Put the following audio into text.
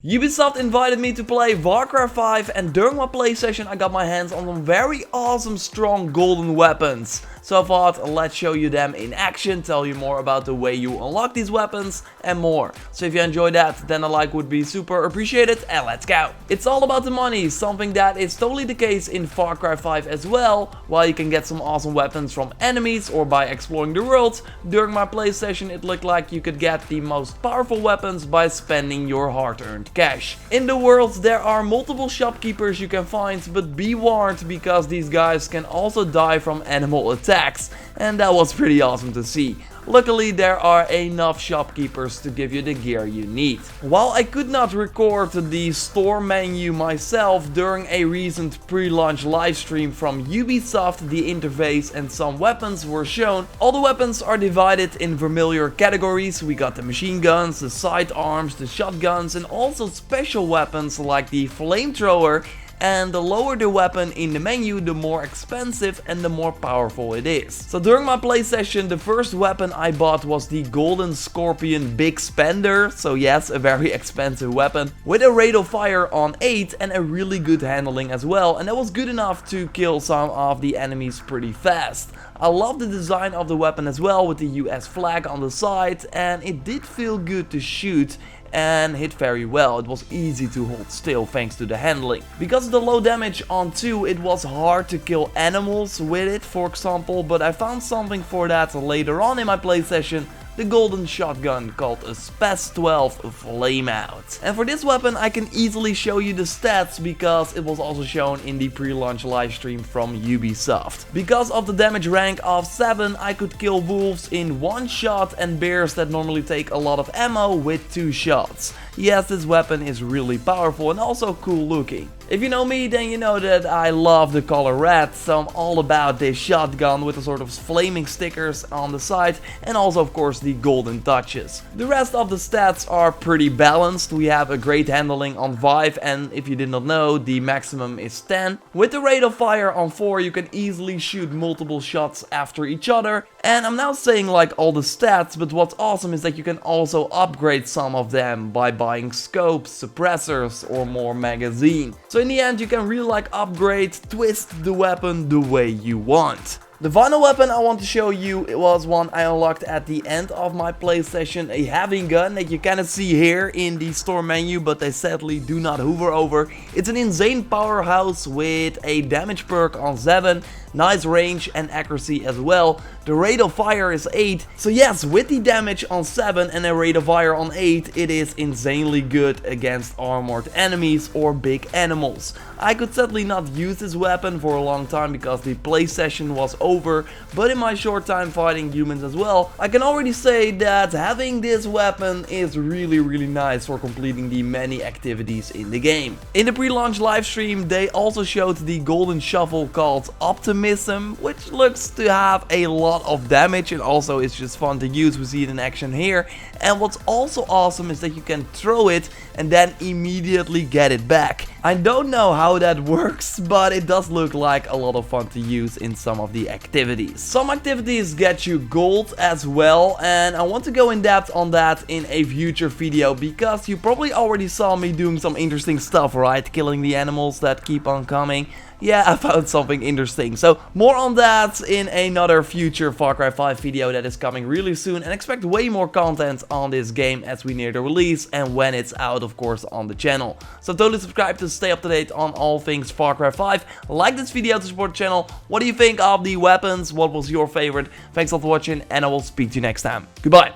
Ubisoft invited me to play FarCry5, and during my play session I got my hands on some very awesome strong golden weapons. So I thought, let's show you them in action, tell you more about the way you unlock these weapons and more. So if you enjoyed that, then a like would be super appreciated, and let's go! It's all about the money, something that is totally the case in Far Cry 5 as well. While you can get some awesome weapons from enemies or by exploring the world, during my play session it looked like you could get the most powerful weapons by spending your hard-earned cash. In the world there are multiple shopkeepers you can find, but be warned because these guys can also die from animal attacks, and that was pretty awesome to see. Luckily there are enough shopkeepers to give you the gear you need. While I could not record the store menu myself, during a recent pre-launch livestream from Ubisoft the interface and some weapons were shown. All the weapons are divided in familiar categories. We got the machine guns, the sidearms, the shotguns, and also special weapons like the flamethrower. And the lower the weapon in the menu, the more expensive and the more powerful it is. So during my play session, the first weapon I bought was the Golden Scorpion Big Spender. So yes, a very expensive weapon with a rate of fire on 8 and a really good handling as well. And that was good enough to kill some of the enemies pretty fast. I love the design of the weapon as well, with the US flag on the side, and it did feel good to shoot and hit very well. It was easy to hold still thanks to the handling. Because of the low damage on 2, it was hard to kill animals with it, for example, but I found something for that later on in my play session. The golden shotgun called a Spaz 12 Flameout. And for this weapon I can easily show you the stats because it was also shown in the pre-launch livestream from Ubisoft. Because of the damage rank of 7, I could kill wolves in 1 shot and bears that normally take a lot of ammo with 2 shots. Yes, this weapon is really powerful and also cool looking. If you know me, then you know that I love the color red, so I'm all about this shotgun with the sort of flaming stickers on the side and also of course the golden touches. The rest of the stats are pretty balanced. We have a great handling on 5, and if you did not know, the maximum is 10. With the rate of fire on 4, you can easily shoot multiple shots after each other. And I'm now saying like all the stats, but what's awesome is that you can also upgrade some of them by buying scopes, suppressors or more magazine. So in the end you can really like upgrade, twist the weapon the way you want. The final weapon I want to show you, it was one I unlocked at the end of my play session, a heavy gun that you cannot see here in the store menu, but they sadly do not hover over. It's an insane powerhouse with a damage perk on 7, nice range and accuracy as well. The rate of fire is 8, so yes, with the damage on 7 and a rate of fire on 8, it is insanely good against armored enemies or big animals. I could sadly not use this weapon for a long time because the play session was over, but in my short time fighting humans as well, I can already say that having this weapon is really nice for completing the many activities in the game. In the pre-launch livestream they also showed the golden shovel called Optimism, which looks to have a lot of damage and also it's just fun to use. We see it in action here, and what's also awesome is that you can throw it and then immediately get it back. I don't know how that works, but it does look like a lot of fun to use in some of the activities. Some activities get you gold as well, and I want to go in depth on that in a future video because you probably already saw me doing some interesting stuff, right? Killing the animals that keep on coming. Yeah, I found something interesting. So more on that in another future Far Cry 5 video that is coming really soon, and expect way more content on this game as we near the release and when it's out, of course, on the channel. So totally subscribe to stay up to date on all things Far Cry 5. Like this video to support the channel. What do you think of the weapons? What was your favorite? Thanks a lot for watching, and I will speak to you next time. Goodbye.